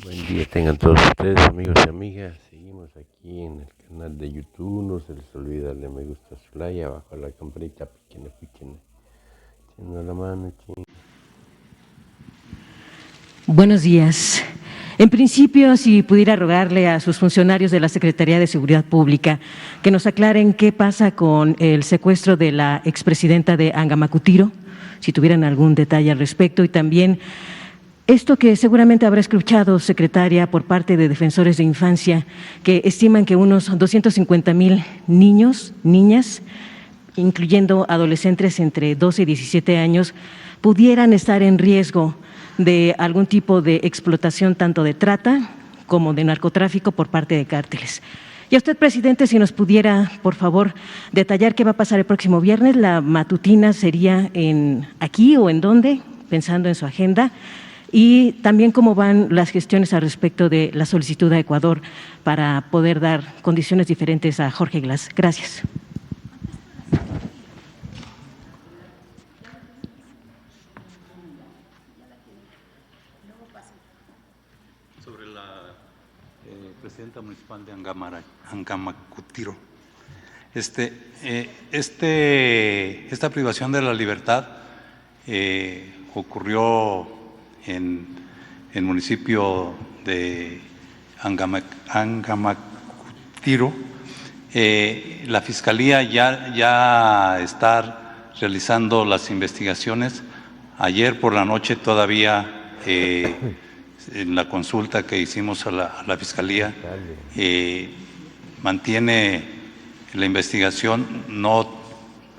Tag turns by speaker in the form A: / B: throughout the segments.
A: Buen día tengan todos ustedes, amigos y amigas. Seguimos aquí en el canal de YouTube. No se les olvide darle me gusta a su like, abajo a la campanita, piquen, echando la mano,
B: Buenos días. En principio, si pudiera rogarle a sus funcionarios de la Secretaría de Seguridad Pública que nos aclaren qué pasa con el secuestro de la expresidenta de Angamacutiro, si tuvieran algún detalle al respecto, y también esto que seguramente habrá escuchado, secretaria, por parte de defensores de infancia, que estiman que unos 250,000 niños, niñas, incluyendo adolescentes entre 12 y 17 años, pudieran estar en riesgo de algún tipo de explotación tanto de trata como de narcotráfico por parte de cárteles. Y a usted, presidente, si nos pudiera, por favor, detallar qué va a pasar el próximo viernes. ¿La matutina sería aquí o en dónde, pensando en su agenda? Y también cómo van las gestiones al respecto de la solicitud a Ecuador para poder dar condiciones diferentes a Jorge Glass. Gracias.
C: Sobre la presidenta municipal de Angamacutiro. Esta privación de la libertad ocurrió en el municipio de Angamacutiro. La Fiscalía ya está realizando las investigaciones. Ayer por la noche todavía en la consulta que hicimos a la Fiscalía, mantiene la investigación, no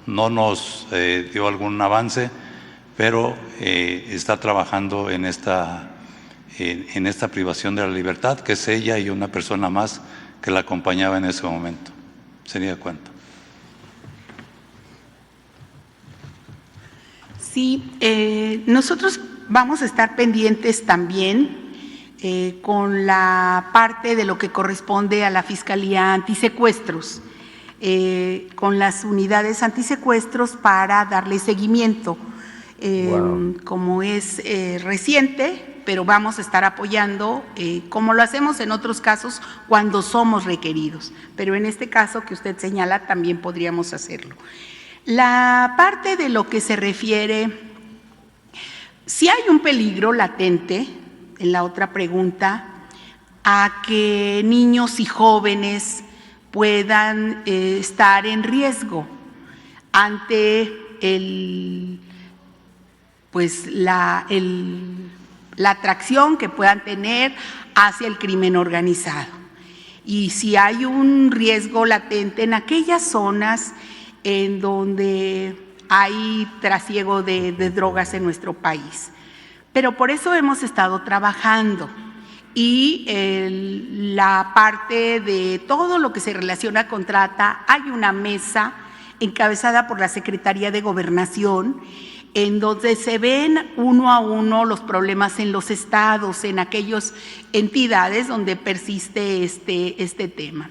C: nos dio algún avance, pero está trabajando en esta privación de la libertad, que es ella y una persona más que la acompañaba en ese momento. Sería cuánto.
D: Sí, nosotros vamos a estar pendientes también con la parte de lo que corresponde a la Fiscalía Antisecuestros, con las unidades antisecuestros para darle seguimiento. Como es reciente, pero vamos a estar apoyando, como lo hacemos en otros casos, cuando somos requeridos. Pero en este caso que usted señala, también podríamos hacerlo. La parte de lo que se refiere, si hay un peligro latente, en la otra pregunta, a que niños y jóvenes puedan estar en riesgo ante la atracción que puedan tener hacia el crimen organizado. Y si hay un riesgo latente en aquellas zonas en donde hay trasiego de drogas en nuestro país. Pero por eso hemos estado trabajando y la parte de todo lo que se relaciona con trata, hay una mesa encabezada por la Secretaría de Gobernación en donde se ven uno a uno los problemas en los estados, en aquellas entidades donde persiste este tema.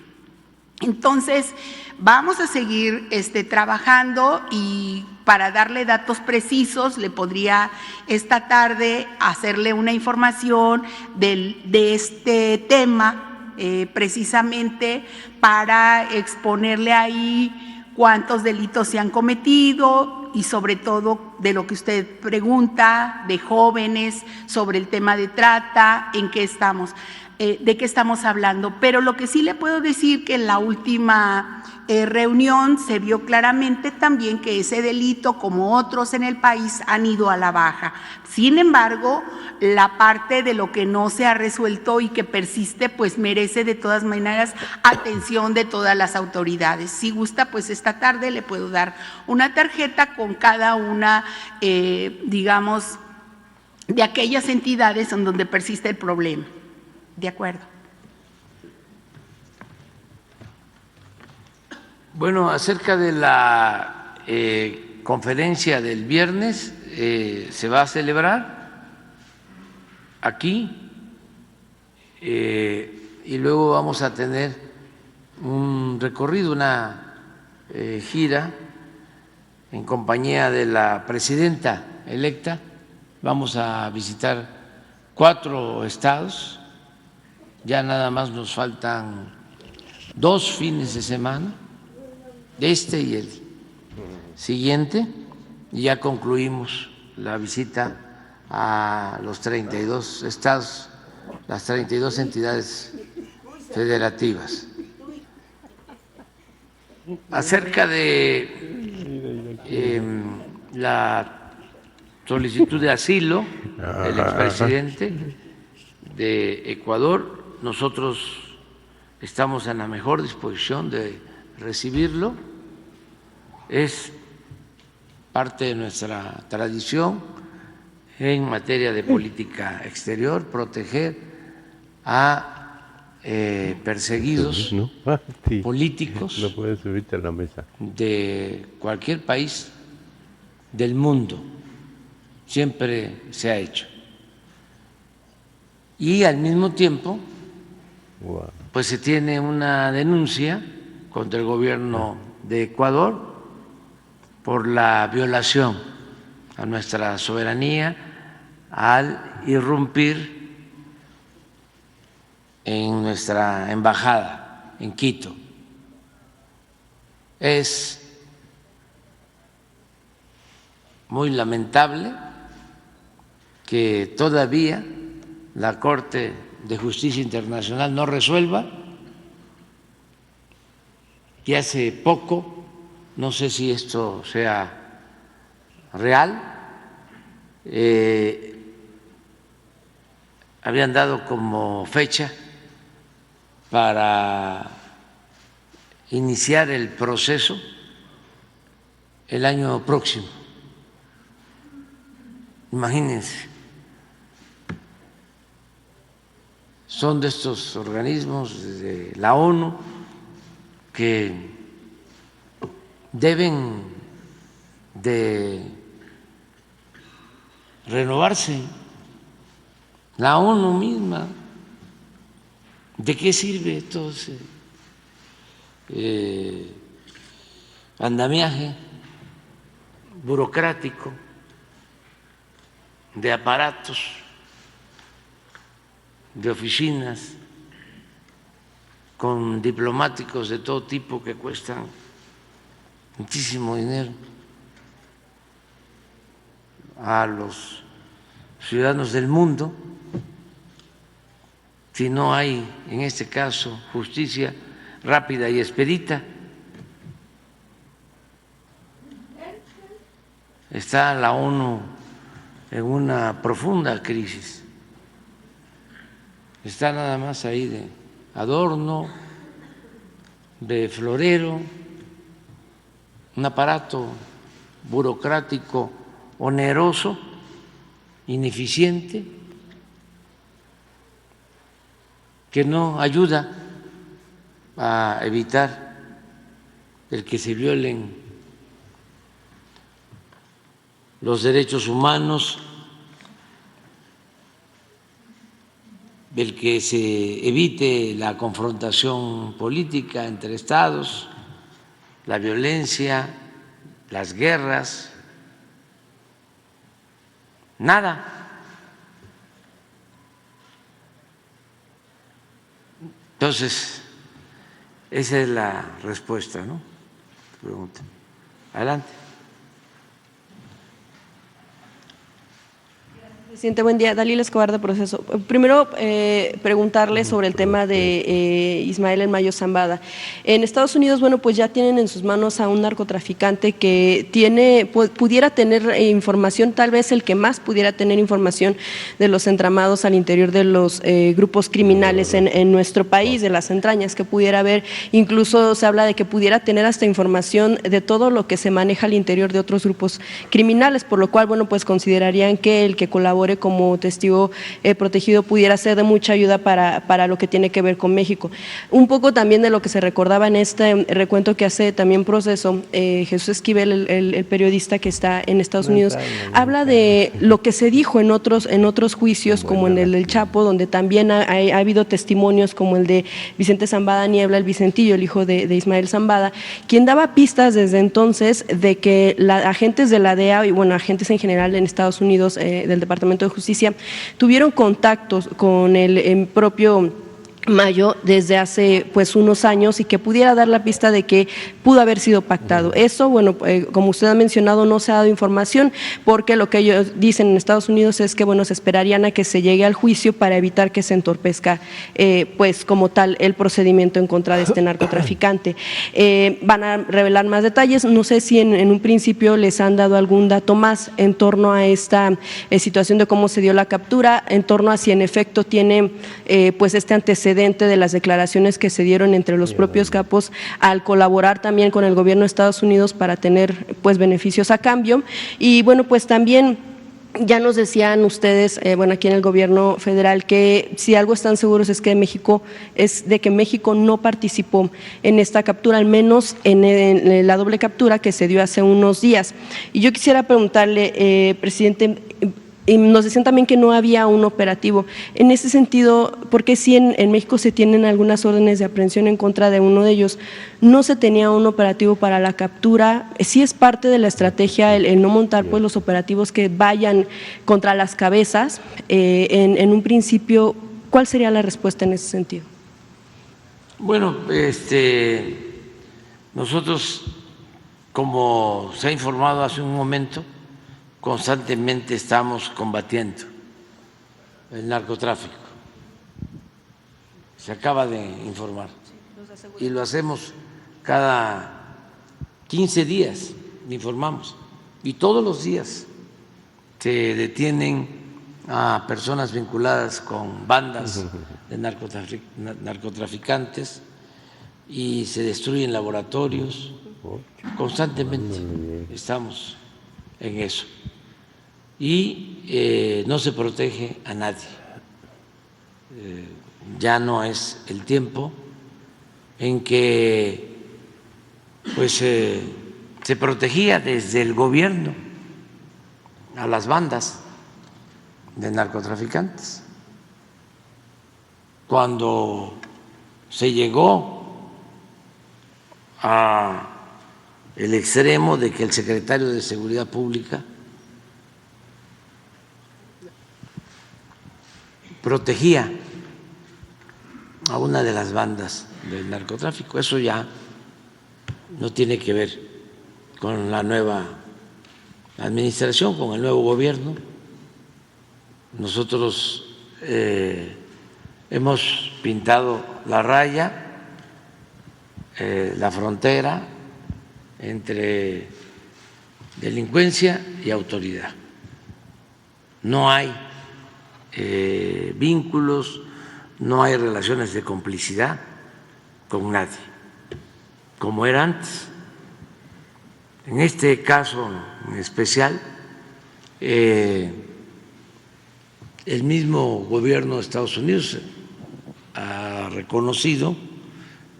D: Entonces, vamos a seguir trabajando y para darle datos precisos, le podría esta tarde hacerle una información de este tema, precisamente para exponerle ahí cuántos delitos se han cometido y sobre todo de lo que usted pregunta, de jóvenes, sobre el tema de trata, en qué estamos. De qué estamos hablando, pero lo que sí le puedo decir que en la última reunión se vio claramente también que ese delito, como otros en el país, han ido a la baja. Sin embargo, la parte de lo que no se ha resuelto y que persiste, pues merece de todas maneras atención de todas las autoridades. Si gusta, pues esta tarde le puedo dar una tarjeta con cada una, digamos, de aquellas entidades en donde persiste el problema. De acuerdo.
E: Bueno, acerca de la conferencia del viernes, se va a celebrar aquí y luego vamos a tener un recorrido, una gira en compañía de la presidenta electa. Vamos a visitar 4 estados ya nada más nos faltan 2 fines de semana, este y el siguiente, y ya concluimos la visita a los 32 estados, las 32 entidades federativas. Acerca de la solicitud de asilo del expresidente de Ecuador, nosotros estamos en la mejor disposición de recibirlo. Es parte de nuestra tradición en materia de política exterior proteger a perseguidos políticos
A: no puedes subirte a la mesa
E: de cualquier país del mundo. Siempre se ha hecho. Y al mismo tiempo, pues se tiene una denuncia contra el gobierno de Ecuador por la violación a nuestra soberanía al irrumpir en nuestra embajada en Quito. Es muy lamentable que todavía la Corte de Justicia Internacional no resuelva, y hace poco, no sé si esto sea real, habían dado como fecha para iniciar el proceso el año próximo. Imagínense, son de estos organismos de la ONU que deben de renovarse. La ONU misma, ¿de qué sirve todo ese andamiaje burocrático de aparatos, de oficinas, con diplomáticos de todo tipo que cuestan muchísimo dinero a los ciudadanos del mundo, si no hay, en este caso, justicia rápida y expedita? Está la ONU en una profunda crisis. Está nada más ahí de adorno, de florero, un aparato burocrático oneroso, ineficiente, que no ayuda a evitar el que se violen los derechos humanos, el que se evite la confrontación política entre estados, la violencia, las guerras. Nada. Entonces, esa es la respuesta, ¿no? Pregunta. Adelante.
F: Presidente, buen día. Dalila Escobar, de Proceso. Primero, preguntarle sobre el tema de Ismael El Mayo Zambada. En Estados Unidos, bueno, pues ya tienen en sus manos a un narcotraficante que pudiera tener información, tal vez el que más pudiera tener información de los entramados al interior de los grupos criminales en nuestro país, de las entrañas que pudiera haber. Incluso se habla de que pudiera tener hasta información de todo lo que se maneja al interior de otros grupos criminales, por lo cual, bueno, pues considerarían que el que colabore como testigo protegido pudiera ser de mucha ayuda para lo que tiene que ver con México. Un poco también de lo que se recordaba en este recuento que hace también Proceso, Jesús Esquivel, el periodista que está en Estados Unidos, habla de lo que se dijo en otros juicios, como en el del Chapo, donde también ha habido testimonios como el de Vicente Zambada Niebla, el Vicentillo, el hijo de Ismael Zambada, quien daba pistas desde entonces de que agentes de la DEA y, bueno, agentes en general en Estados Unidos del Departamento de Justicia tuvieron contactos con el propio Mayo desde hace pues unos años y que pudiera dar la pista de que pudo haber sido pactado. Eso, bueno, como usted ha mencionado, no se ha dado información porque lo que ellos dicen en Estados Unidos es que, bueno, se esperarían a que se llegue al juicio para evitar que se entorpezca pues como tal el procedimiento en contra de este narcotraficante. Van a revelar más detalles, no sé si en un principio les han dado algún dato más en torno a esta situación de cómo se dio la captura, en torno a si en efecto tiene pues este antecedente de las declaraciones que se dieron entre los propios capos al colaborar también con el gobierno de Estados Unidos para tener pues beneficios a cambio. Y bueno, pues también ya nos decían ustedes, bueno, aquí en el gobierno federal, que si algo están seguros es de que México no participó en esta captura, al menos en la doble captura que se dio hace unos días. Y yo quisiera preguntarle, presidente, y nos decían también que no había un operativo. En ese sentido, ¿por qué si en México se tienen algunas órdenes de aprehensión en contra de uno de ellos, no se tenía un operativo para la captura? ¿Sí es parte de la estrategia el no montar pues los operativos que vayan contra las cabezas? En un principio, ¿cuál sería la respuesta en ese sentido?
E: Bueno, nosotros, como se ha informado hace un momento, constantemente estamos combatiendo el narcotráfico. Se acaba de informar. Y lo hacemos cada 15 días, informamos. Y todos los días se detienen a personas vinculadas con bandas de narcotraficantes y se destruyen laboratorios. Constantemente estamos en eso. Y no se protege a nadie. Ya no es el tiempo en que pues se protegía desde el gobierno a las bandas de narcotraficantes. Cuando se llegó a el extremo de que el secretario de Seguridad Pública protegía a una de las bandas del narcotráfico. Eso ya no tiene que ver con la nueva administración, con el nuevo gobierno. Nosotros hemos pintado la raya, la frontera entre delincuencia y autoridad. No hay vínculos, no hay relaciones de complicidad con nadie, como era antes. En este caso en especial, el mismo gobierno de Estados Unidos ha reconocido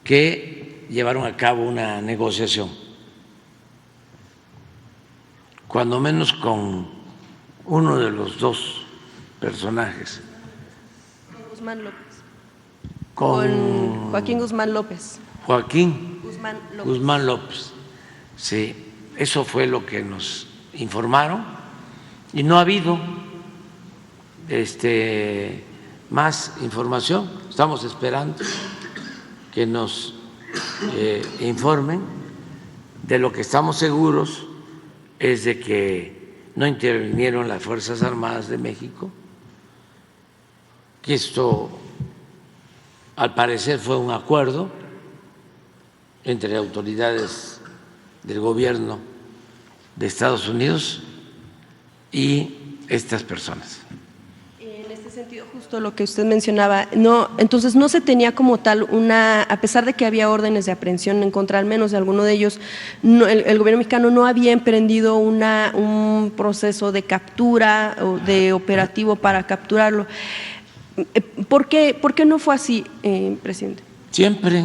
E: que llevaron a cabo una negociación, cuando menos con uno de los dos personajes.
F: Guzmán López. Con Joaquín Guzmán López.
E: Joaquín Guzmán López. Sí, eso fue lo que nos informaron y no ha habido más información. Estamos esperando que nos informen. De lo que estamos seguros es de que no intervinieron las Fuerzas Armadas de México, que esto al parecer fue un acuerdo entre autoridades del gobierno de Estados Unidos y estas personas.
F: En este sentido, justo lo que usted mencionaba, entonces no se tenía como tal a pesar de que había órdenes de aprehensión en contra al menos de alguno de ellos, el gobierno mexicano no había emprendido un proceso de captura o de operativo para capturarlo. ¿Por qué no fue así, presidente?
E: Siempre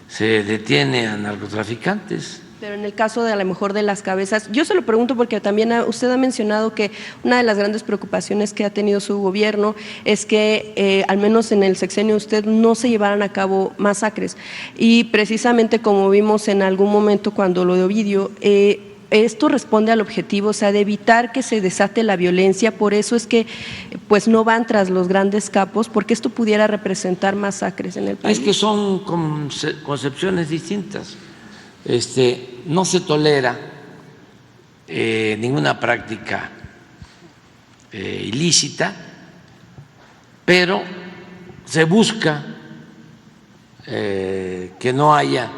E: se detiene a narcotraficantes.
F: Pero en el caso de a lo mejor de las cabezas, yo se lo pregunto porque también usted ha mencionado que una de las grandes preocupaciones que ha tenido su gobierno es que al menos en el sexenio de usted no se llevaran a cabo masacres. Y precisamente como vimos en algún momento cuando lo de Ovidio, esto responde al objetivo, o sea, de evitar que se desate la violencia. Por eso es que pues no van tras los grandes capos, porque esto pudiera representar masacres en el país.
E: Es que son concepciones distintas. No se tolera ninguna práctica ilícita, pero se busca que no haya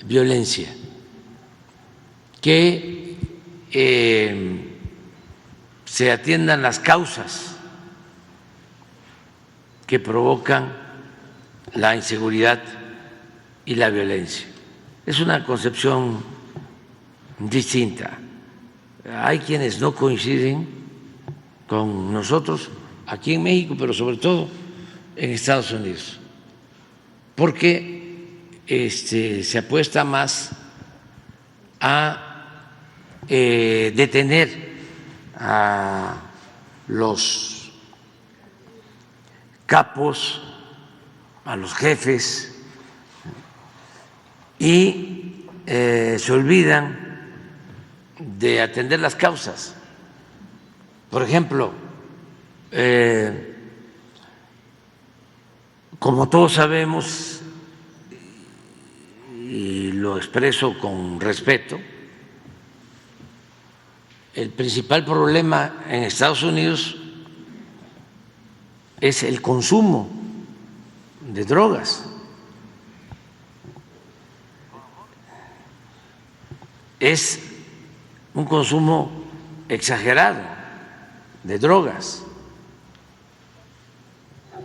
E: violencia, que se atiendan las causas que provocan la inseguridad y la violencia. Es una concepción distinta. Hay quienes no coinciden con nosotros aquí en México, pero sobre todo en Estados Unidos, porque se apuesta más a detener a los capos, a los jefes, y se olvidan de atender las causas. Por ejemplo, como todos sabemos, y lo expreso con respeto, el principal problema en Estados Unidos es el consumo de drogas. Es un consumo exagerado de drogas.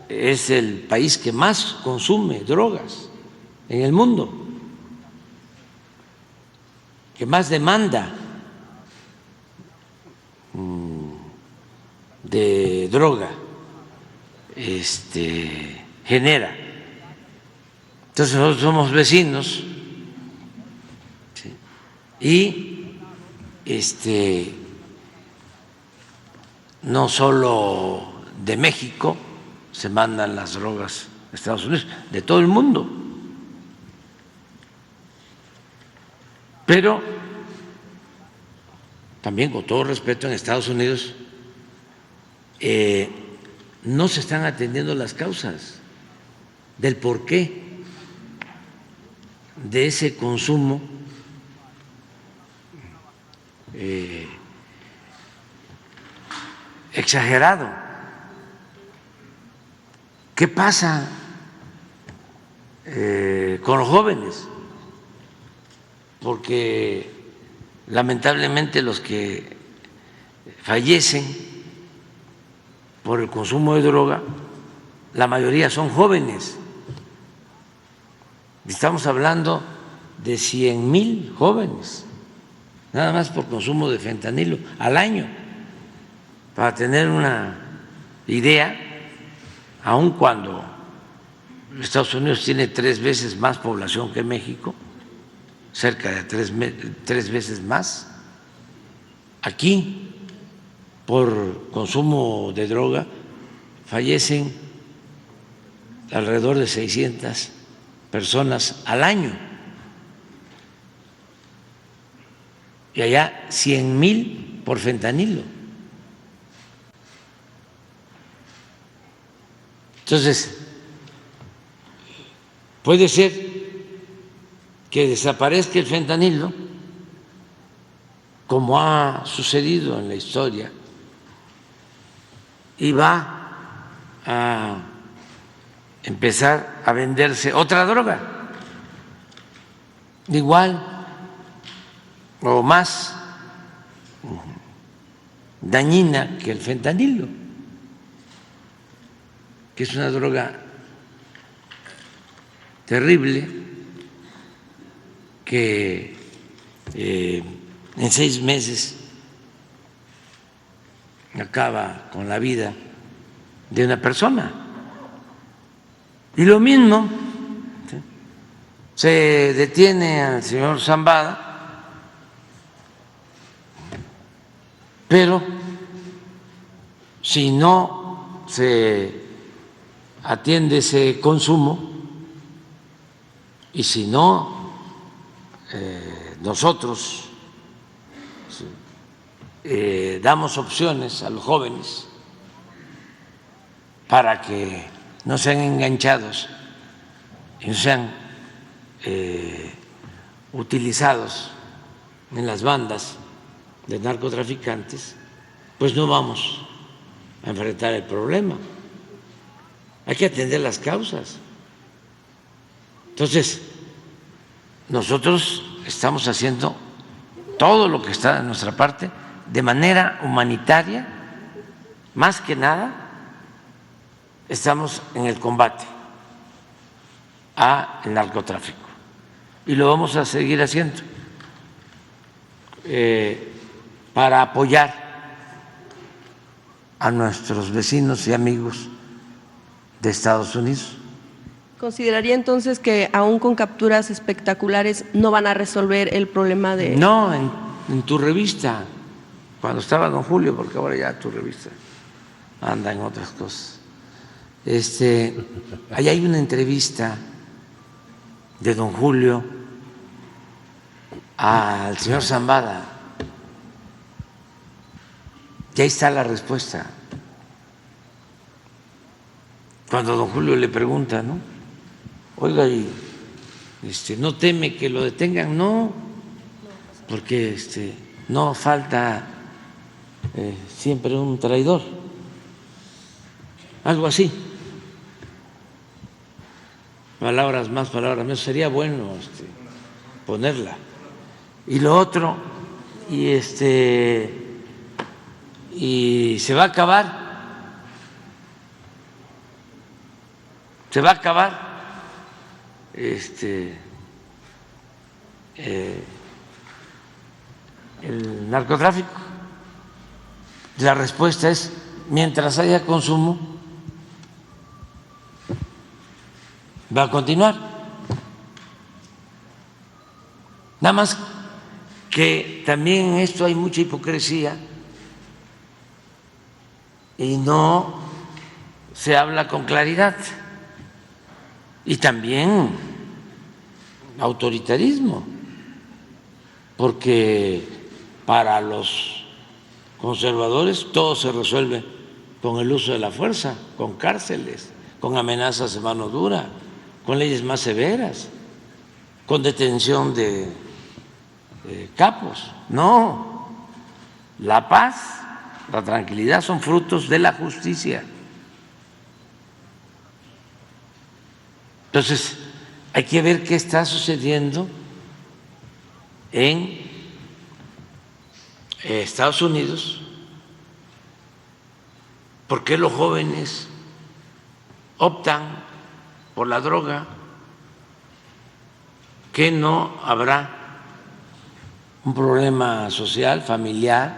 E: Es el país que más consume drogas en el mundo, que más demanda de droga genera. Entonces nosotros somos vecinos, ¿sí? Y no solo de México se mandan las drogas a Estados Unidos, de todo el mundo. Pero también, con todo respeto, en Estados Unidos no se están atendiendo las causas del porqué de ese consumo exagerado. ¿Qué pasa con los jóvenes? Porque lamentablemente los que fallecen por el consumo de droga, la mayoría son jóvenes. Estamos hablando de 100,000 jóvenes, nada más por consumo de fentanilo al año. Para tener una idea, aun cuando Estados Unidos tiene 3 veces más población que México, cerca de 3 veces más, aquí por consumo de droga fallecen alrededor de 600 personas al año, y allá 100,000 por fentanilo. Entonces, puede ser que desaparezca el fentanilo, como ha sucedido en la historia, y va a empezar a venderse otra droga igual o más dañina que el fentanilo, que es una droga terrible que en 6 meses acaba con la vida de una persona. Y lo mismo, ¿sí?, se detiene al señor Zambada, pero si no se atiende ese consumo y si no nosotros damos opciones a los jóvenes para que no sean enganchados y no sean utilizados en las bandas de narcotraficantes, pues no vamos a enfrentar el problema. Hay que atender las causas. Entonces, nosotros estamos haciendo todo lo que está de nuestra parte de manera humanitaria. Más que nada, estamos en el combate al narcotráfico y lo vamos a seguir haciendo para apoyar a nuestros vecinos y amigos de Estados Unidos.
F: ¿Consideraría entonces que aún con capturas espectaculares no van a resolver el problema de...?
E: No, en tu revista, cuando estaba don Julio, porque ahora ya tu revista anda en otras cosas. Ahí hay una entrevista de don Julio al señor Zambada. Y ahí está la respuesta. Cuando don Julio le pregunta, ¿no? Oiga, ¿y no teme que lo detengan? No, porque no falta siempre un traidor. Algo así. Palabras más, palabras menos. Sería bueno ponerla. Y lo otro, y se va a acabar. Se va a acabar el narcotráfico. La respuesta es: mientras haya consumo, va a continuar. Nada más que también en esto hay mucha hipocresía y no se habla con claridad. Y también autoritarismo, porque para los conservadores todo se resuelve con el uso de la fuerza, con cárceles, con amenazas de mano dura, con leyes más severas, con detención de capos. No, la paz, la tranquilidad son frutos de la justicia. Entonces, hay que ver qué está sucediendo en Estados Unidos, por qué los jóvenes optan por la droga, que no habrá un problema social, familiar,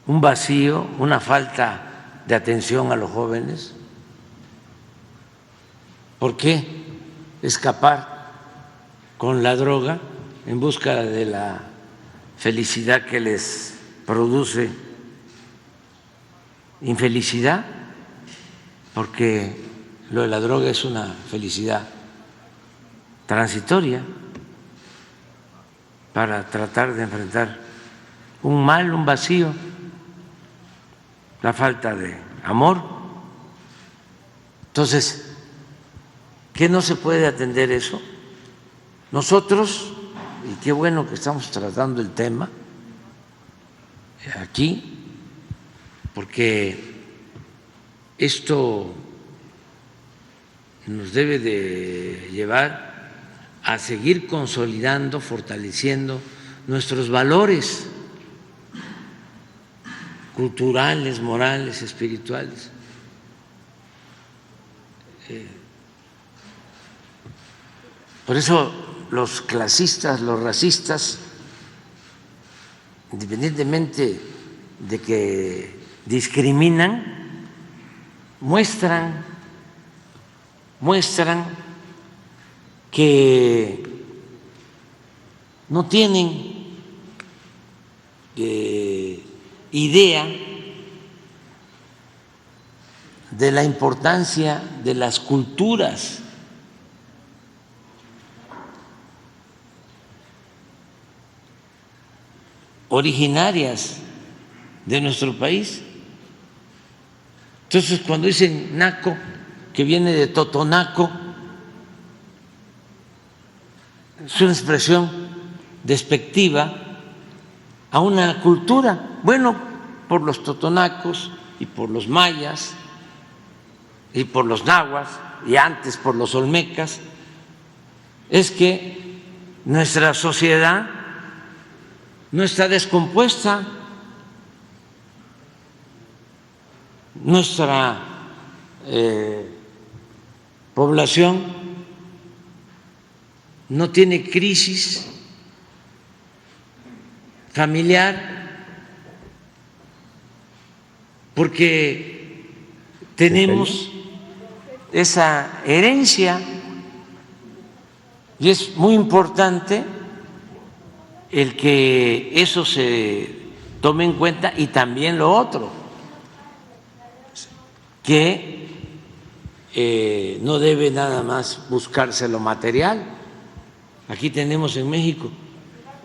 E: un vacío, una falta de atención a los jóvenes. ¿Por qué escapar con la droga en busca de la felicidad que les produce infelicidad? Porque lo de la droga es una felicidad transitoria para tratar de enfrentar un mal, un vacío, la falta de amor. Entonces, ¿qué no se puede atender eso? Nosotros, y qué bueno que estamos tratando el tema aquí, porque esto nos debe de llevar a seguir consolidando, fortaleciendo nuestros valores culturales, morales, espirituales. Por eso los clasistas, los racistas, independientemente de que discriminan, muestran que no tienen idea de la importancia de las culturas. originarias de nuestro país. Entonces, cuando dicen naco, que viene de totonaco, es una expresión despectiva a una cultura. Bueno, por los totonacos y por los mayas y por los nahuas y antes por los olmecas, es que nuestra sociedad no está descompuesta, nuestra población no tiene crisis familiar porque tenemos esa herencia y es muy importante el que eso se tome en cuenta y también lo otro, que no debe nada más buscarse lo material. Aquí tenemos en México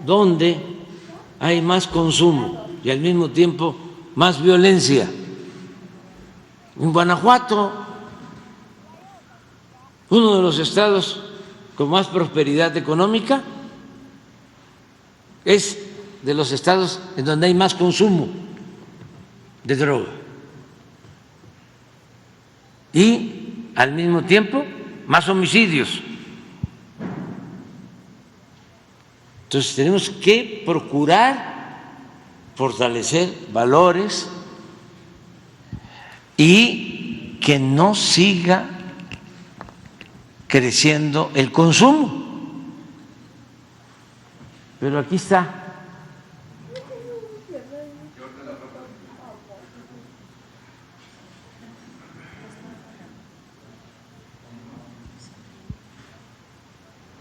E: donde hay más consumo y al mismo tiempo más violencia. En Guanajuato, uno de los estados con más prosperidad económica, es de los estados en donde hay más consumo de droga y al mismo tiempo más homicidios. Entonces tenemos que procurar fortalecer valores y que no siga creciendo el consumo. Pero aquí está.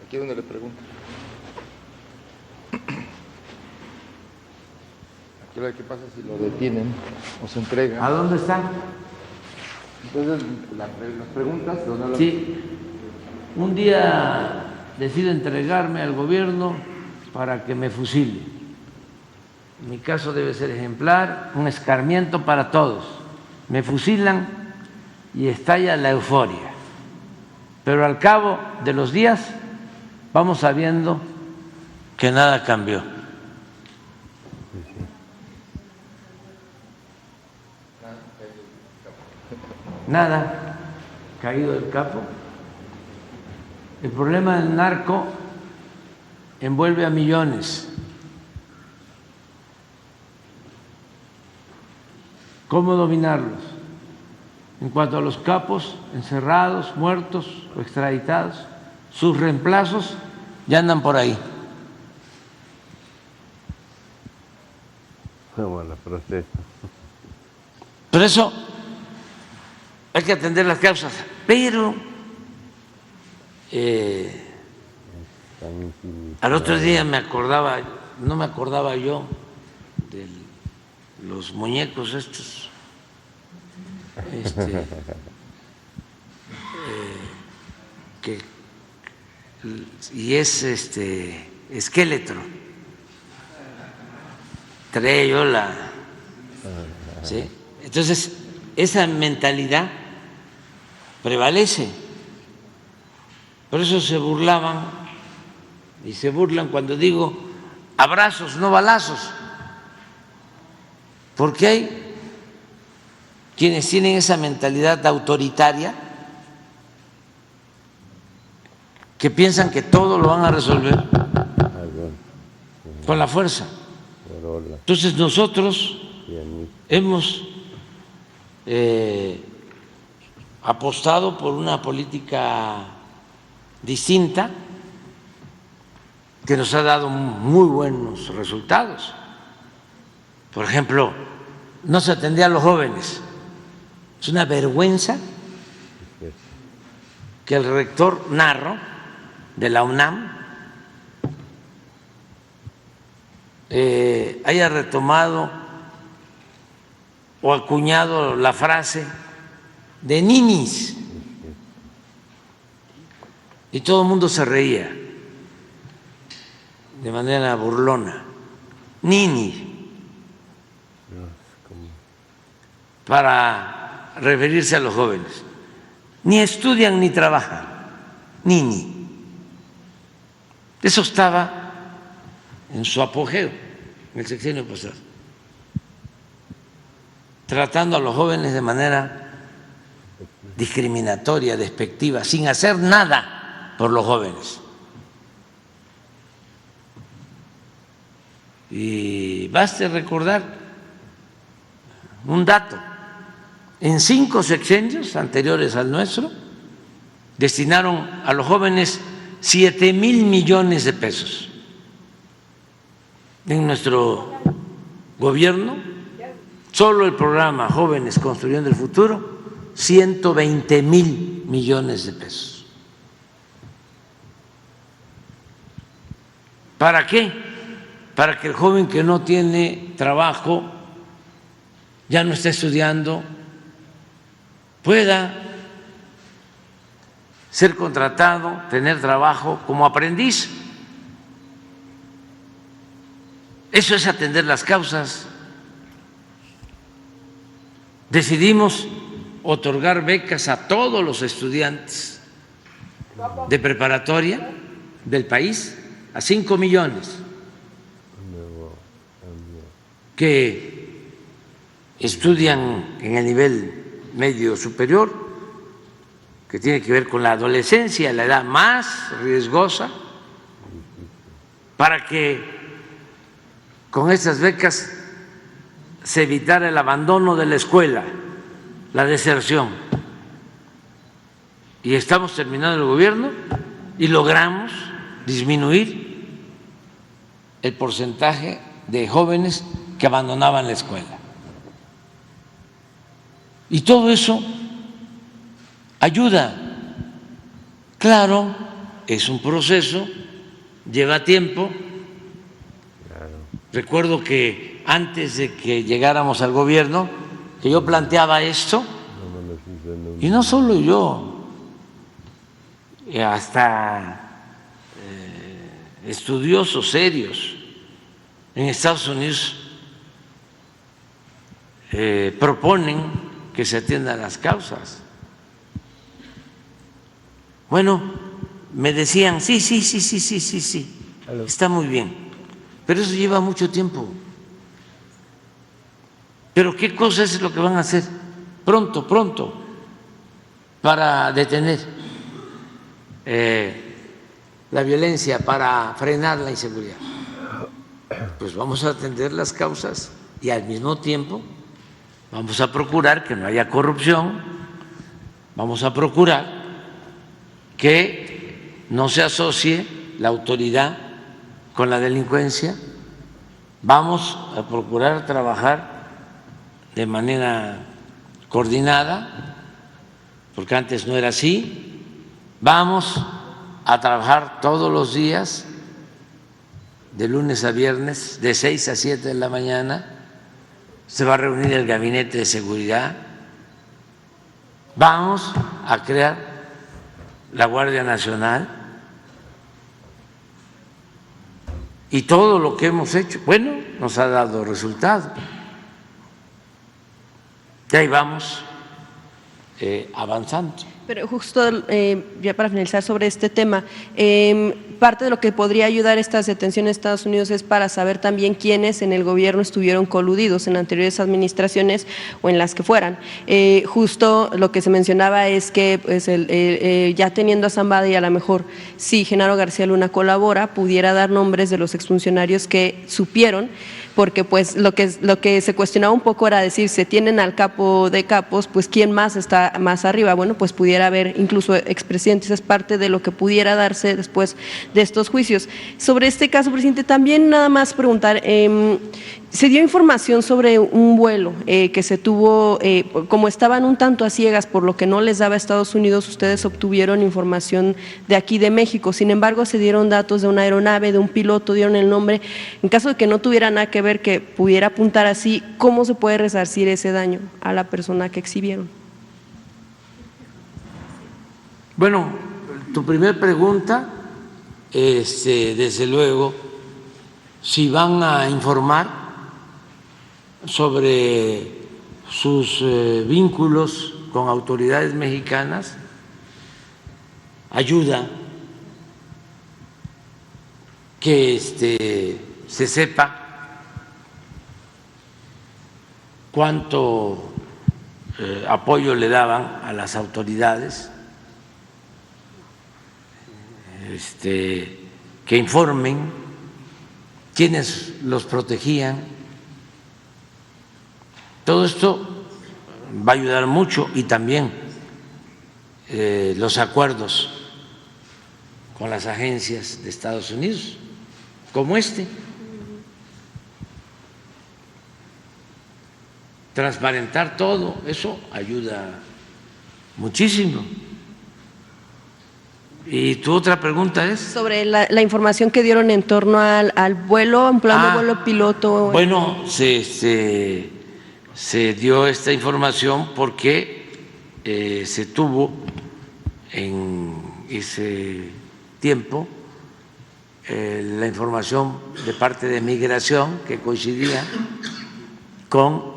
G: Aquí donde le pregunto. Aquí ¿qué pasa si lo detienen o se entregan?
E: ¿A dónde está?
G: Entonces, las preguntas, ¿dónde las...
E: Sí, un día decido entregarme al gobierno para que me fusile. Mi caso debe ser ejemplar, un escarmiento para todos. Me fusilan y estalla la euforia. Pero al cabo de los días vamos sabiendo que nada cambió. Nada, caído del capo. El problema del narco envuelve a millones. ¿Cómo dominarlos? En cuanto a los capos encerrados, muertos o extraditados, sus reemplazos ya andan por ahí.
A: Bueno, proceso.
E: Por eso hay que atender las causas, pero al otro día me acordaba, no me acordaba yo de los muñecos estos, y es esqueleto. Traía yo ¿sí? Entonces, esa mentalidad prevalece. Por eso se burlaban y se burlan cuando digo abrazos, no balazos, porque hay quienes tienen esa mentalidad autoritaria que piensan que todo lo van a resolver con la fuerza. Entonces nosotros hemos apostado por una política distinta que nos ha dado muy buenos resultados. Por ejemplo, no se atendía a los jóvenes. Es una vergüenza que el rector Narro de la UNAM haya retomado o acuñado la frase de ninis y todo el mundo se reía de manera burlona. nini, para referirse a los jóvenes. Ni estudian ni trabajan, nini. Eso estaba en su apogeo en el sexenio pasado, tratando a los jóvenes de manera discriminatoria, despectiva, sin hacer nada por los jóvenes. Y baste recordar un dato: en 5 sexenios anteriores al nuestro destinaron a los jóvenes 7,000 millones de pesos. En nuestro gobierno, solo el programa Jóvenes Construyendo el Futuro, 120,000 millones de pesos. ¿Para qué? Para que el joven que no tiene trabajo, ya no está estudiando, pueda ser contratado, tener trabajo como aprendiz. Eso es atender las causas. Decidimos otorgar becas a todos los estudiantes de preparatoria del país, a 5 millones que estudian en el nivel medio superior, que tiene que ver con la adolescencia, la edad más riesgosa, para que con estas becas se evitara el abandono de la escuela, la deserción. Y estamos terminando el gobierno y logramos disminuir el porcentaje de jóvenes que abandonaban la escuela. Y todo eso ayuda. Claro, es un proceso, lleva tiempo. Recuerdo que antes de que llegáramos al gobierno, que yo planteaba esto, y no solo yo, hasta estudiosos serios en Estados Unidos proponen que se atiendan las causas. Bueno, me decían, sí, está muy bien, pero eso lleva mucho tiempo. Pero ¿qué cosa es lo que van a hacer pronto para detener la violencia, para frenar la inseguridad? Pues vamos a atender las causas y al mismo tiempo vamos a procurar que no haya corrupción, vamos a procurar que no se asocie la autoridad con la delincuencia, vamos a procurar trabajar de manera coordinada, porque antes no era así, vamos a trabajar todos los días, de lunes a viernes, de 6 a 7 de la mañana, se va a reunir el Gabinete de Seguridad, vamos a crear la Guardia Nacional y todo lo que hemos hecho, bueno, nos ha dado resultado. Y ahí vamos avanzando.
F: Pero justo ya para finalizar sobre este tema, parte de lo que podría ayudar estas detenciones en Estados Unidos es para saber también quiénes en el gobierno estuvieron coludidos en anteriores administraciones o en las que fueran. Justo lo que se mencionaba es que pues, ya teniendo a Zambada y a lo mejor si Genaro García Luna colabora, pudiera dar nombres de los exfuncionarios que supieron, porque pues lo que se cuestionaba un poco era decir, se tienen al capo de capos, pues ¿quién más está más arriba? Bueno, pues pudiera haber incluso expresidentes, es parte de lo que pudiera darse después de estos juicios. Sobre este caso, presidente, también nada más preguntar, se dio información sobre un vuelo que se tuvo, como estaban un tanto a ciegas por lo que no les daba Estados Unidos, ustedes obtuvieron información de aquí de México, sin embargo se dieron datos de una aeronave, de un piloto, dieron el nombre, en caso de que no tuviera nada que ver, que pudiera apuntar así, ¿cómo se puede resarcir ese daño a la persona que exhibieron?
E: Bueno, tu primera pregunta, desde luego, si van a informar sobre sus vínculos con autoridades mexicanas, ayuda que se sepa cuánto apoyo le daban a las autoridades, que informen quiénes los protegían. Todo esto va a ayudar mucho, y también los acuerdos con las agencias de Estados Unidos, como transparentar todo, eso ayuda muchísimo. Y tu otra pregunta es…
F: Sobre la información que dieron en torno al vuelo, en plan de vuelo piloto.
E: Bueno, se dio esta información porque se tuvo en ese tiempo la información de parte de Migración, que coincidía con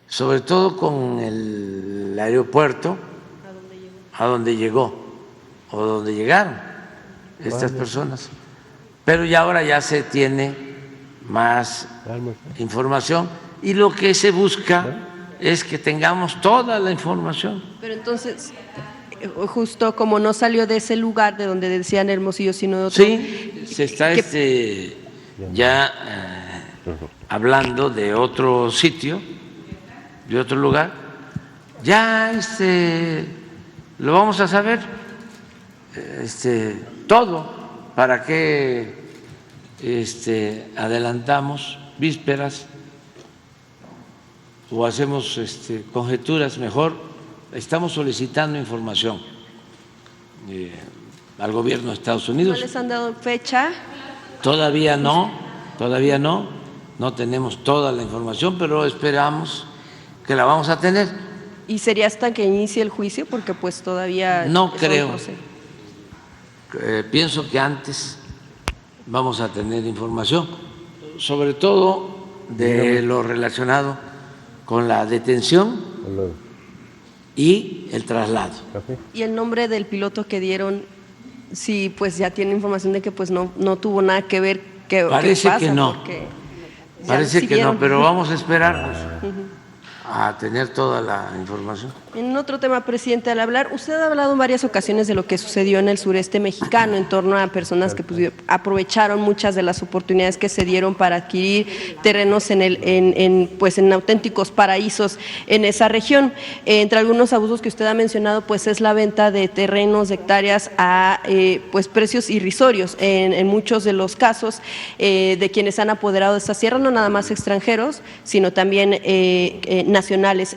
E: sobre todo con el aeropuerto a donde llegó o donde llegaron estas personas, pero ya ahora ya se tiene más información, y lo que se busca es que tengamos toda la información.
F: Pero entonces, justo como no salió de ese lugar de donde decían Hermosillo, sino de otro…
E: Sí, se está ya hablando de otro sitio, de otro lugar. Ya lo vamos a saber todo. ¿Para qué adelantamos vísperas o hacemos conjeturas? Mejor estamos solicitando información al gobierno de Estados Unidos.
F: ¿No les han dado fecha?
E: Todavía no tenemos toda la información, pero esperamos que la vamos a tener.
F: ¿Y sería hasta que inicie el juicio? Porque pues todavía…
E: No creo. Pienso que antes vamos a tener información, sobre todo de lo relacionado con la detención y el traslado.
F: ¿Y el nombre del piloto que dieron, sí, pues ya tiene información de que pues no tuvo nada que ver?
E: Parece que no. Parece que no, pero vamos a esperar a tener toda la información.
F: En otro tema, presidente, al hablar, usted ha hablado en varias ocasiones de lo que sucedió en el sureste mexicano en torno a personas que aprovecharon muchas de las oportunidades que se dieron para adquirir terrenos en auténticos paraísos en esa región. Entre algunos abusos que usted ha mencionado, pues es la venta de terrenos, de hectáreas a pues precios irrisorios en muchos de los casos de quienes han apoderado de esta sierra, no nada más extranjeros, sino también nacionales.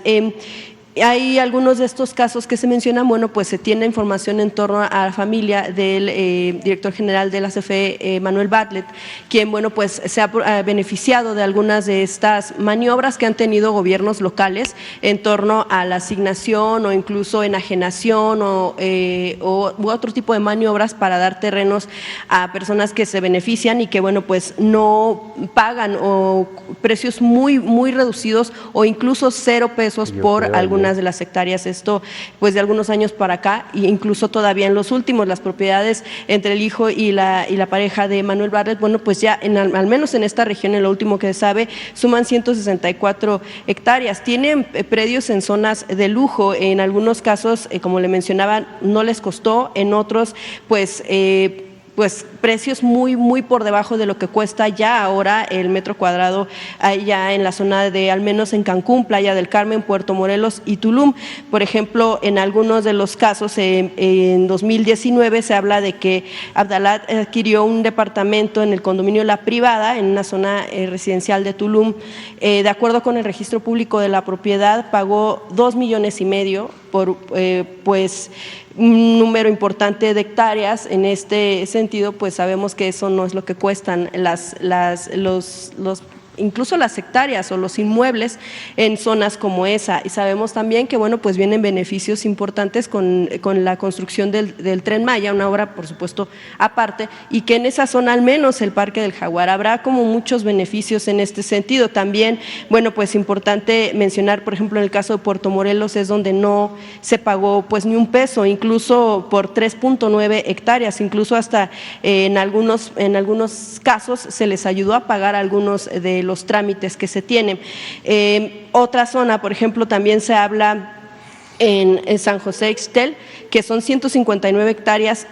F: Hay algunos de estos casos que se mencionan, bueno, pues se tiene información en torno a la familia del director general de la CFE, Manuel Bartlett, quien, bueno, pues se ha beneficiado de algunas de estas maniobras que han tenido gobiernos locales en torno a la asignación o incluso enajenación u otro tipo de maniobras para dar terrenos a personas que se benefician y que, bueno, pues no pagan o precios muy, muy reducidos o incluso 0 pesos por algunas de las hectáreas. Esto pues de algunos años para acá, e incluso todavía en los últimos, las propiedades entre el hijo y la pareja de Manuel Bartlett, bueno, pues ya al menos en esta región, en lo último que se sabe, suman 164 hectáreas. Tienen predios en zonas de lujo, en algunos casos, como le mencionaba, no les costó, en otros pues precios muy, muy por debajo de lo que cuesta ya ahora el metro cuadrado allá en la zona de, al menos en Cancún, Playa del Carmen, Puerto Morelos y Tulum. Por ejemplo, en algunos de los casos, en 2019 se habla de que Abdalat adquirió un departamento en el condominio La Privada, en una zona residencial de Tulum. De acuerdo con el registro público de la propiedad, pagó 2,5 millones por pues un número importante de hectáreas. En este sentido, pues sabemos que eso no es lo que cuestan los incluso las hectáreas o los inmuebles en zonas como esa. Y sabemos también que, bueno, pues vienen beneficios importantes con la construcción del Tren Maya, una obra, por supuesto, aparte, y que en esa zona, al menos el Parque del Jaguar, habrá como muchos beneficios en este sentido. También, bueno, pues importante mencionar, por ejemplo, en el caso de Puerto Morelos es donde no se pagó pues ni un peso, incluso por 3.9 hectáreas, incluso hasta en algunos casos se les ayudó a pagar algunos de los trámites que se tienen. Otra zona, por ejemplo, también se habla en San José Ixtel, que son 159 hectáreas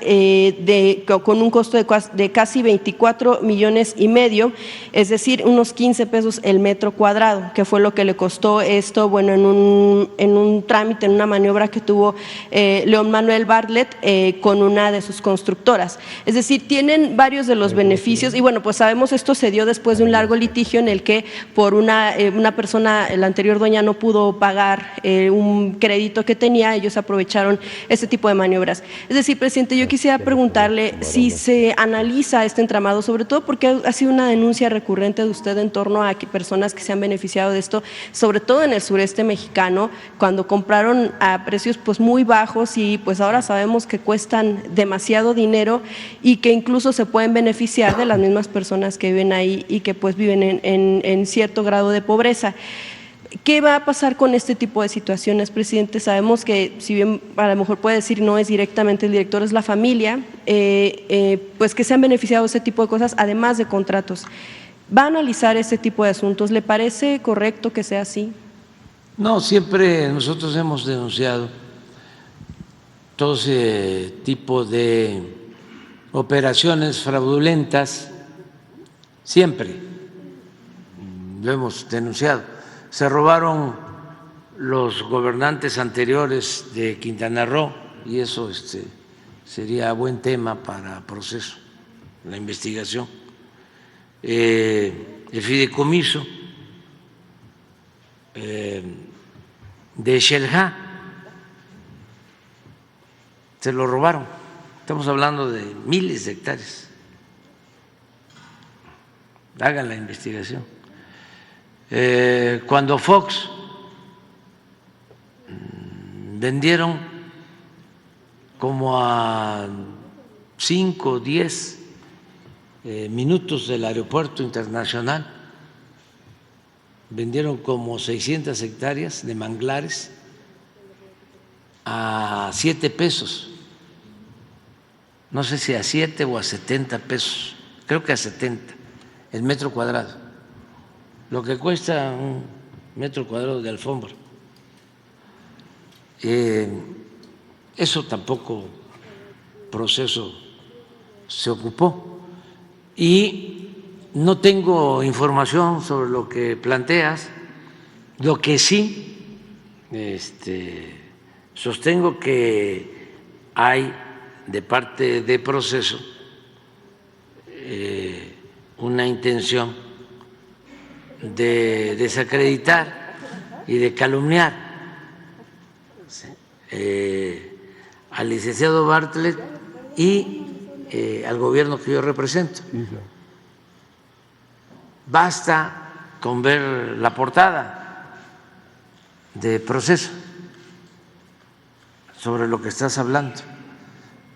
F: con un costo de casi 24 millones y medio, es decir, unos 15 pesos el metro cuadrado, que fue lo que le costó esto, bueno, en un trámite, en una maniobra que tuvo León Manuel Bartlett con una de sus constructoras. Es decir, tienen varios de los beneficios y bueno, pues sabemos esto se dio después de un largo litigio en el que por una persona, la anterior dueña no pudo pagar un crédito que tenía, ellos aprovecharon ese tipo de maniobras. Es decir, presidente, yo quisiera preguntarle si se analiza este entramado, sobre todo porque ha sido una denuncia recurrente de usted en torno a que personas que se han beneficiado de esto, sobre todo en el sureste mexicano, cuando compraron a precios pues muy bajos y pues ahora sabemos que cuestan demasiado dinero y que incluso se pueden beneficiar de las mismas personas que viven ahí y que pues viven en cierto grado de pobreza. ¿Qué va a pasar con este tipo de situaciones, presidente? Sabemos que, si bien a lo mejor puede decir no es directamente el director, es la familia, pues que se han beneficiado de ese tipo de cosas, además de contratos. ¿Va a analizar este tipo de asuntos? ¿Le parece correcto que sea así?
E: No, siempre nosotros hemos denunciado todo ese tipo de operaciones fraudulentas, siempre lo hemos denunciado. Se robaron los gobernantes anteriores de Quintana Roo y eso sería buen tema para proceso, la investigación. El fideicomiso de Xel-Há se lo robaron. Estamos hablando de miles de hectáreas. Hagan la investigación. Cuando Fox vendieron como a 5 o 10 minutos del aeropuerto internacional, vendieron como 600 hectáreas de manglares a 7 pesos, no sé si a 7 o a 70 pesos, creo que a 70 el metro cuadrado, lo que cuesta un metro cuadrado de alfombra. Eso tampoco proceso se ocupó y no tengo información sobre lo que planteas. Lo que sí sostengo que hay de parte de proceso una intención de desacreditar y de calumniar al licenciado Bartlett y al gobierno que yo represento. Basta con ver la portada de Proceso sobre lo que estás hablando,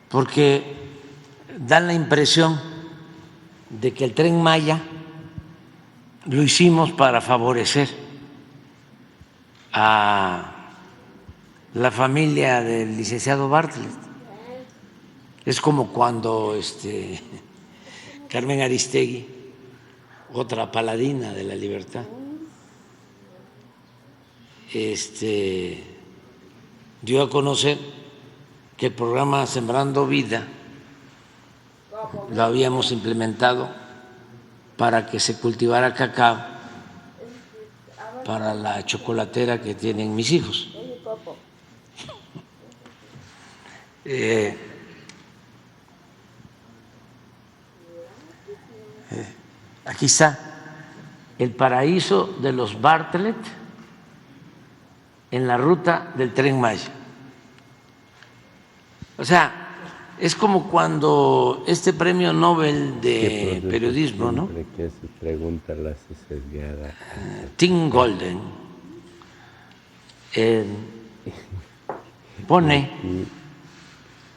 E: porque dan la impresión de que el Tren Maya lo hicimos para favorecer a la familia del licenciado Bartlett. Es como cuando Carmen Aristegui, otra paladina de la libertad, dio a conocer que el programa Sembrando Vida lo habíamos implementado para que se cultivara cacao para la chocolatera que tienen mis hijos. Aquí está el paraíso de los Bartlett en la ruta del Tren Maya. O sea, Es como cuando este premio Nobel
A: ¿Qué
E: de
A: proceso
E: periodismo, ¿no?
A: siempre que hace pregunta la hace sesgada?
E: Tim Golden pone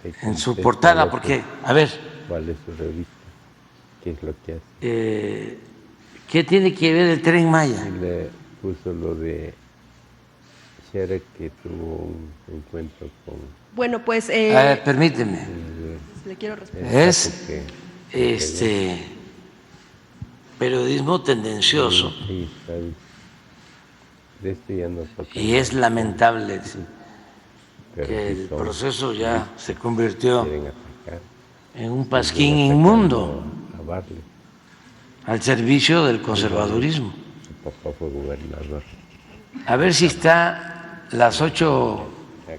A: Te
E: en su
A: contesta
E: portada,
A: la
E: porque, a ver,
A: ¿cuál es su revista? ¿Qué es lo que hace?
E: ¿qué tiene que ver el Tren Maya?
A: Y le puso lo de Sherek, que tuvo un encuentro con
F: Bueno, pues
E: A ver, permíteme.
F: le quiero responder.
A: el
E: Es
A: capo que
E: periodismo tendencioso
A: sí, está bien. De esto ya no toca
E: y es lamentable
A: pero
E: que
A: sí
E: el
A: son-
E: proceso ya se convirtió
A: quieren atacar.
E: en un pasquín
A: Están
E: inmundo
A: atacando a Bartlett.
E: al servicio del conservadurismo.
A: Su papá fue gobernador.
E: A ver si está las 8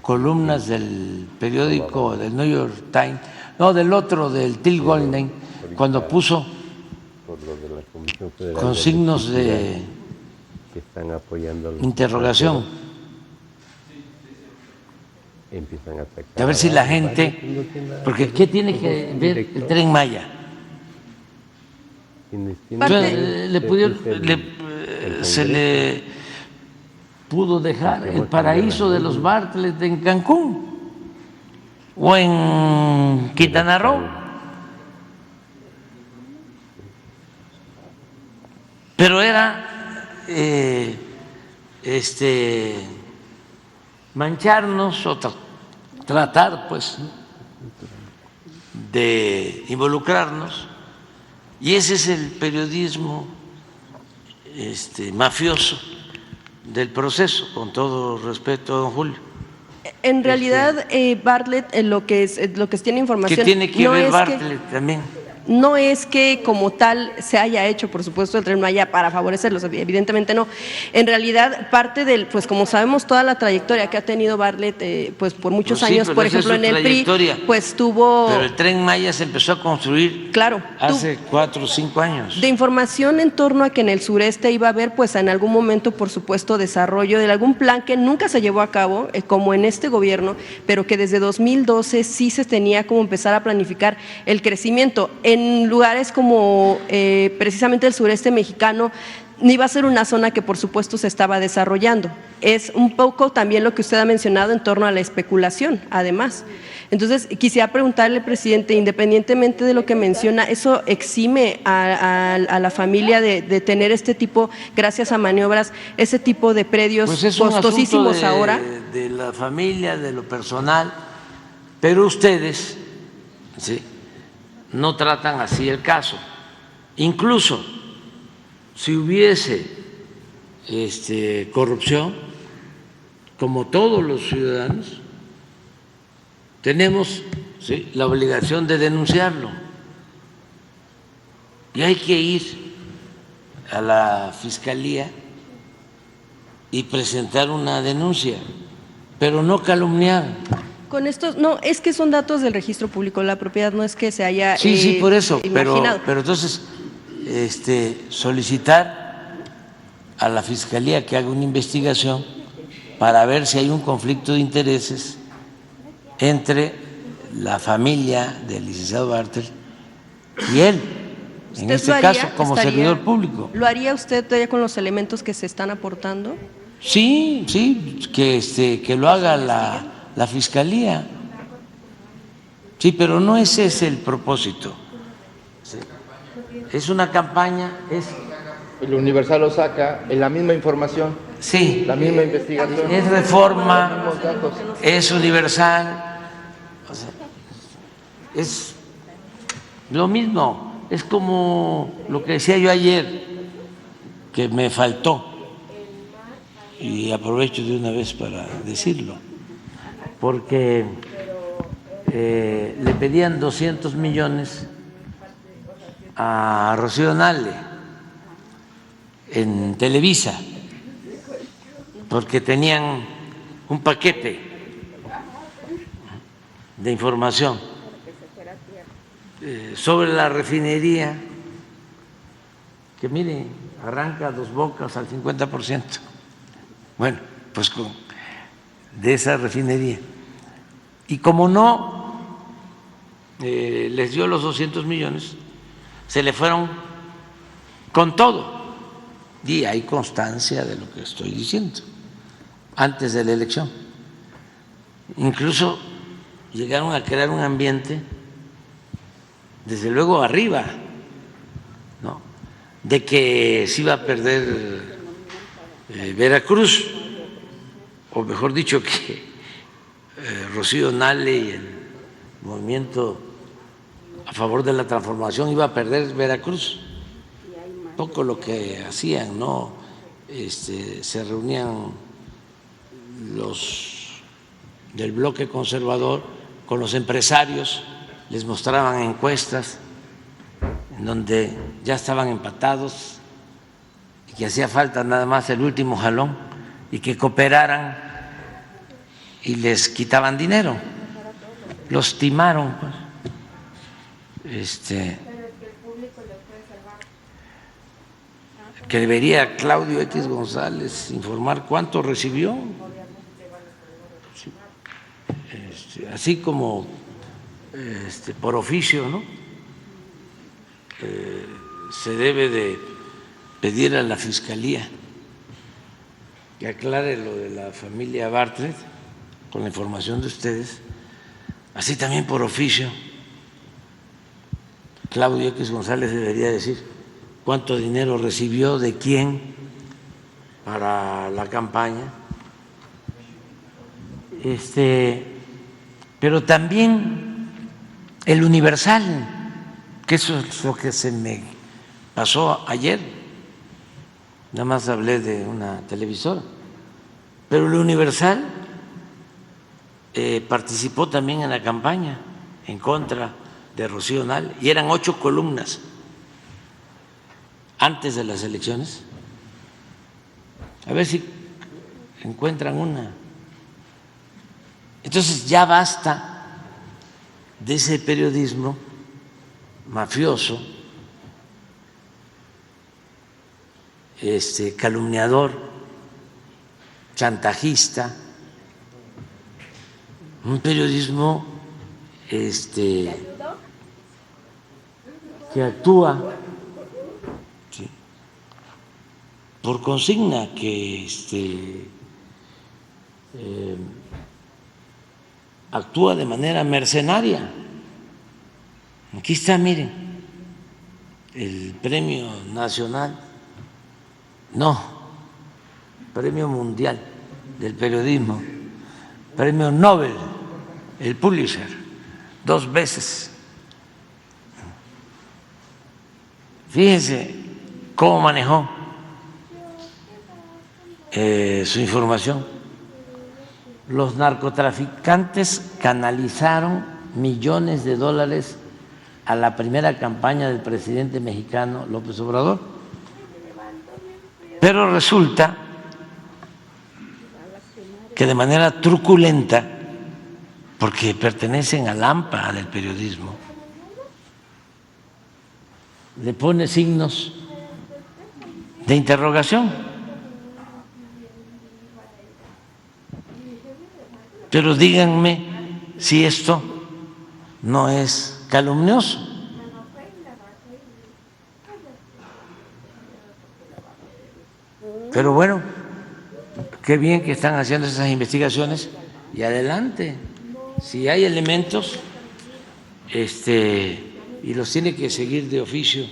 E: columnas del periódico del New York Times, no, del otro, del Till Golden, cuando puso
A: Por lo de la Comisión Federal
E: con
A: de
E: signos
A: Electricidad,
E: de
A: que están apoyando a los
E: interrogación.
A: extranjeros, empiezan a atacar.
E: A ver si la gente,
A: Bartlett no tiene nada
E: porque
A: que
E: ¿qué
A: ver,
E: tiene
A: son
E: que
A: dos
E: ver el
A: indirectos.
E: Tren Maya?
A: Tiene
E: Entonces,
A: el
E: se le pudo dejar el paraíso de los Bartlett en Cancún o en Quintana Roo, pero era mancharnos o tratar pues de involucrarnos, y ese es el periodismo mafioso del proceso, con todo respeto, don Julio.
F: En realidad, Bartlett, lo que tiene información.
E: ¿Qué tiene que
F: no
E: ver
F: es
E: Bartlett también?
F: No es que como tal se haya hecho, por supuesto, el Tren Maya para favorecerlos, evidentemente no. En realidad, parte del, pues como sabemos, toda la trayectoria que ha tenido Bartlett, pues por muchos
E: Pues sí,
F: años,
E: pero
F: por
E: esa es
F: ejemplo,
E: su
F: en el PRI,
E: trayectoria.
F: pues tuvo.
E: Pero el Tren Maya se empezó a construir
F: Claro.
E: hace 4 o 5 años.
F: De información en torno a que en el sureste iba a haber, pues en algún momento, por supuesto, desarrollo de algún plan que nunca se llevó a cabo, como en este gobierno, pero que desde 2012 sí se tenía como empezar a planificar el crecimiento en lugares como precisamente el sureste mexicano. Iba a ser una zona que por supuesto se estaba desarrollando. Es un poco también lo que usted ha mencionado en torno a la especulación, además. Entonces, quisiera preguntarle, presidente, independientemente de lo que menciona, ¿eso exime a la familia de tener este tipo, gracias a maniobras, ese tipo de predios
E: Pues es un
F: costosísimos
E: asunto
F: ahora?
E: de la familia, de lo personal, pero ustedes ¿sí? no tratan así el caso. Incluso si hubiese corrupción, como todos los ciudadanos, tenemos ¿sí? la obligación de denunciarlo. Y hay que ir a la Fiscalía y presentar una denuncia, pero no calumniar.
F: Con estos, no, es que son datos del registro público, la propiedad no es que se haya
E: Sí, por eso,
F: imaginado.
E: pero entonces solicitar a la Fiscalía que haga una investigación para ver si hay un conflicto de intereses entre la familia del licenciado Bartlett y él, en este caso como servidor público.
F: ¿Lo haría usted todavía con los elementos que se están aportando?
E: Sí, que lo haga la Fiscalía. Sí, pero no ese es el propósito. Sí. Es una campaña,
G: El Universal lo saca en la misma información,
E: sí,
G: la misma investigación.
E: es Reforma, es Universal, o sea, es lo mismo, es como lo que decía yo ayer, que me faltó, y aprovecho de una vez para decirlo, porque le pedían 200 millones a Rocío Nale en Televisa, porque tenían un paquete de información sobre la refinería, que miren, arranca Dos Bocas al 50%. Bueno, pues de esa refinería. Y como no les dio los 200 millones, se le fueron con todo. Y hay constancia de lo que estoy diciendo, antes de la elección. Incluso llegaron a crear un ambiente, desde luego arriba, ¿no?, de que se iba a perder Veracruz, o mejor dicho, que Rocío Nale y el movimiento a favor de la transformación iba a perder Veracruz. Poco lo que hacían, ¿no? Se reunían los del bloque conservador con los empresarios, les mostraban encuestas en donde ya estaban empatados y que hacía falta nada más el último jalón y que cooperaran, y les quitaban dinero, los timaron, pues. Que debería Claudio X González informar cuánto recibió, así como por oficio, ¿no? Se debe de pedir a la Fiscalía que aclare lo de la familia Bartlett con la información de ustedes, así también por oficio Claudio X González debería decir cuánto dinero recibió, de quién, para la campaña. Pero también el Universal, que eso es lo que se me pasó ayer, nada más hablé de una televisora, pero el Universal participó también en la campaña en contra de Rocío Nale, y eran 8 columnas antes de las elecciones. A ver si encuentran una. Entonces ya basta de ese periodismo mafioso, calumniador, chantajista, un periodismo que actúa por consigna, que actúa de manera mercenaria. Aquí está, miren, el premio nacional, no, premio mundial del periodismo, premio Nobel, el Pulitzer, 2 veces. Fíjense cómo manejó su información. Los narcotraficantes canalizaron millones de dólares a la primera campaña del presidente mexicano López Obrador, pero resulta que de manera truculenta, porque pertenecen al AMPA del periodismo, le pone signos de interrogación. Pero díganme si esto no es calumnioso. Pero bueno, qué bien que están haciendo esas investigaciones, y adelante. Si hay elementos, y los tiene que seguir de oficio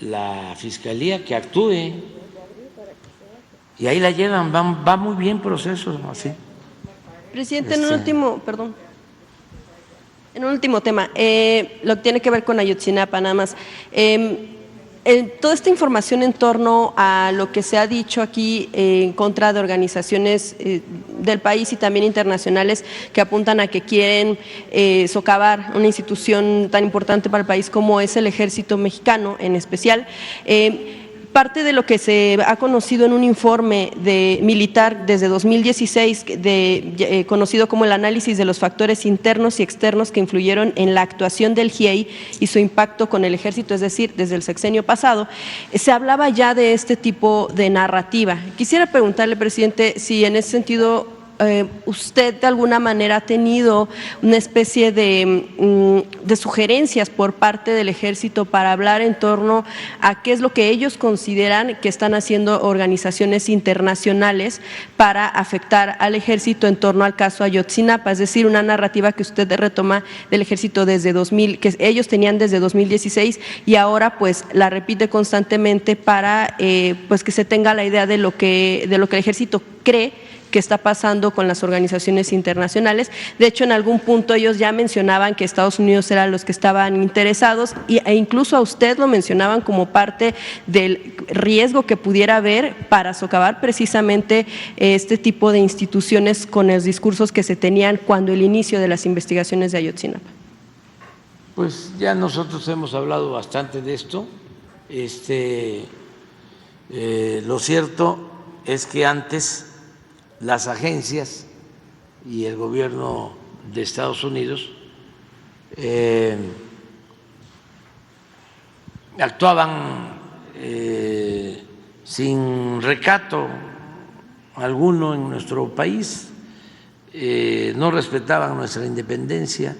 E: la Fiscalía, que actúe, y ahí la llevan, va muy bien procesos así.
F: Presidente, en un último tema, lo que tiene que ver con Ayotzinapa, nada más. Toda esta información en torno a lo que se ha dicho aquí en contra de organizaciones del país y también internacionales que apuntan a que quieren socavar una institución tan importante para el país como es el Ejército Mexicano en especial. Parte de lo que se ha conocido en un informe militar desde 2016, conocido como el análisis de los factores internos y externos que influyeron en la actuación del GIEI y su impacto con el ejército, es decir, desde el sexenio pasado, se hablaba ya de este tipo de narrativa. Quisiera preguntarle, presidente, si en ese sentido usted de alguna manera ha tenido una especie de sugerencias por parte del Ejército para hablar en torno a qué es lo que ellos consideran que están haciendo organizaciones internacionales para afectar al Ejército en torno al caso Ayotzinapa, es decir, una narrativa que usted retoma del Ejército desde 2000, que ellos tenían desde 2016 y ahora pues la repite constantemente para pues que se tenga la idea de lo que el Ejército cree que está pasando con las organizaciones internacionales. De hecho, en algún punto ellos ya mencionaban que Estados Unidos eran los que estaban interesados e incluso a usted lo mencionaban como parte del riesgo que pudiera haber para socavar precisamente este tipo de instituciones con los discursos que se tenían cuando el inicio de las investigaciones de Ayotzinapa.
E: Pues ya nosotros hemos hablado bastante de esto. Lo cierto es que antes las agencias y el gobierno de Estados Unidos actuaban sin recato alguno en nuestro país, no respetaban nuestra independencia,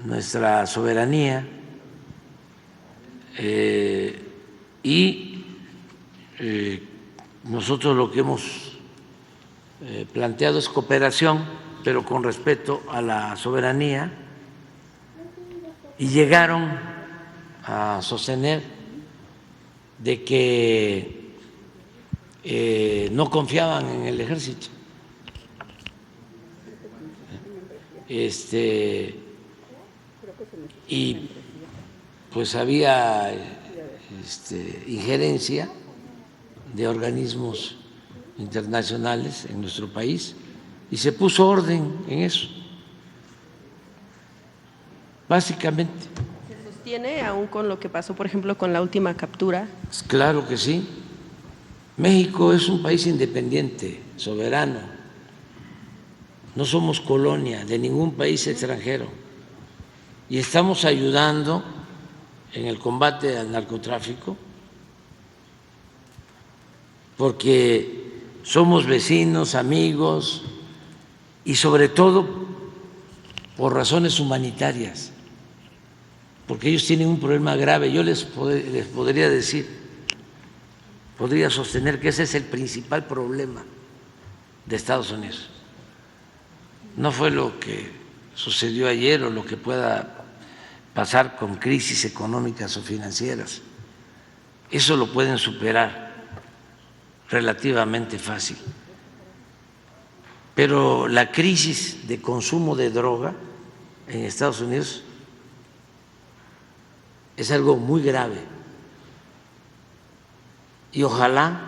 E: nuestra soberanía y nosotros lo que hemos planteado es cooperación, pero con respeto a la soberanía, y llegaron a sostener de que no confiaban en el ejército. Y pues había injerencia de organismos internacionales en nuestro país y se puso orden en eso, básicamente.
F: ¿Se sostiene aún con lo que pasó, por ejemplo, con la última captura?
E: Claro que sí. México es un país independiente, soberano. No somos colonia de ningún país extranjero y estamos ayudando en el combate al narcotráfico porque somos vecinos, amigos y sobre todo por razones humanitarias, porque ellos tienen un problema grave. Yo les podría decir, podría sostener que ese es el principal problema de Estados Unidos. No fue lo que sucedió ayer o lo que pueda pasar con crisis económicas o financieras. Eso lo pueden superar relativamente fácil. Pero la crisis de consumo de droga en Estados Unidos es algo muy grave y ojalá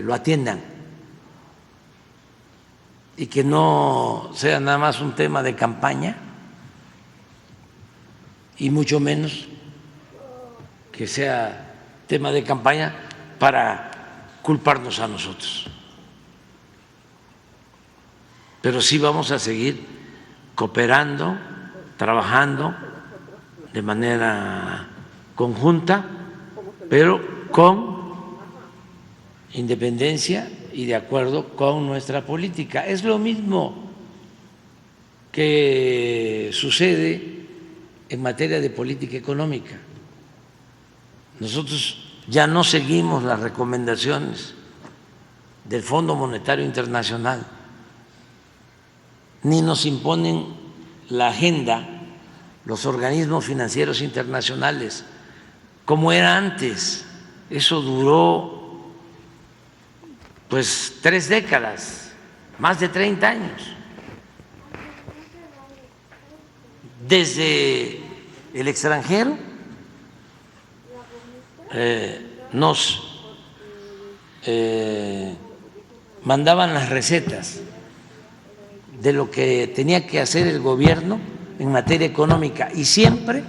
E: lo atiendan y que no sea nada más un tema de campaña y mucho menos que sea tema de campaña para culparnos a nosotros. Pero sí vamos a seguir cooperando, trabajando de manera conjunta, pero con independencia y de acuerdo con nuestra política. Es lo mismo que sucede en materia de política económica. Nosotros ya no seguimos las recomendaciones del Fondo Monetario Internacional, ni nos imponen la agenda los organismos financieros internacionales, como era antes. Eso duró pues 3 décadas, más de 30 años. Desde el extranjero nos mandaban las recetas de lo que tenía que hacer el gobierno en materia económica y siempre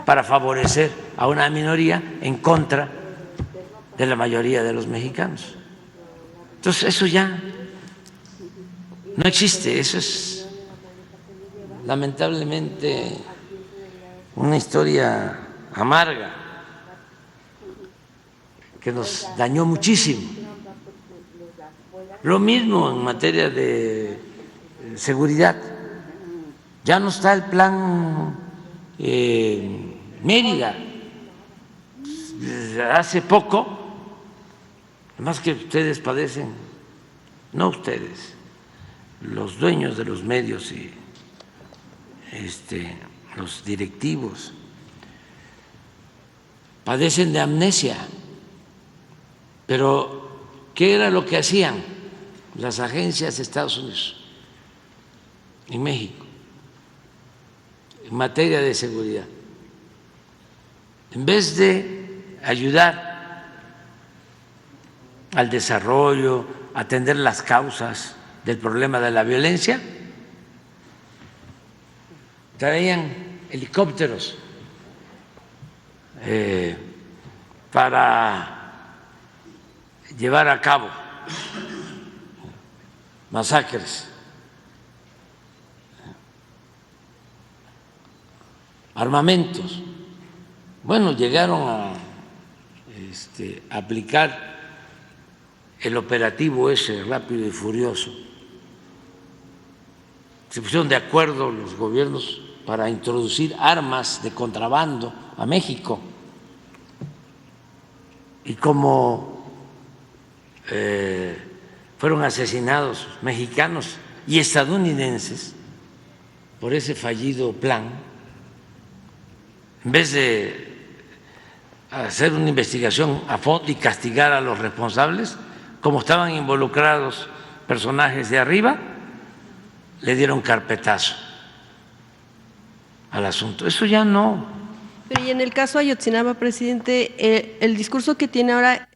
E: para favorecer a una minoría en contra de la mayoría de los mexicanos. Entonces eso ya no existe, eso es lamentablemente una historia amarga que nos dañó muchísimo. Lo mismo en materia de seguridad. Ya no está el plan Mérida. Hace poco, además que ustedes padecen, no ustedes, los dueños de los medios y los directivos, padecen de amnesia. Pero, ¿qué era lo que hacían las agencias de Estados Unidos en México en materia de seguridad? En vez de ayudar al desarrollo, atender las causas del problema de la violencia, traían helicópteros para llevar a cabo masacres, armamentos. Bueno, llegaron a aplicar el operativo ese rápido y furioso. Se pusieron de acuerdo los gobiernos para introducir armas de contrabando a México. Y como fueron asesinados mexicanos y estadounidenses por ese fallido plan, en vez de hacer una investigación a fondo y castigar a los responsables, como estaban involucrados personajes de arriba, le dieron carpetazo al asunto. Eso ya no.
F: Pero y en el caso Ayotzinapa, presidente, el discurso que tiene ahora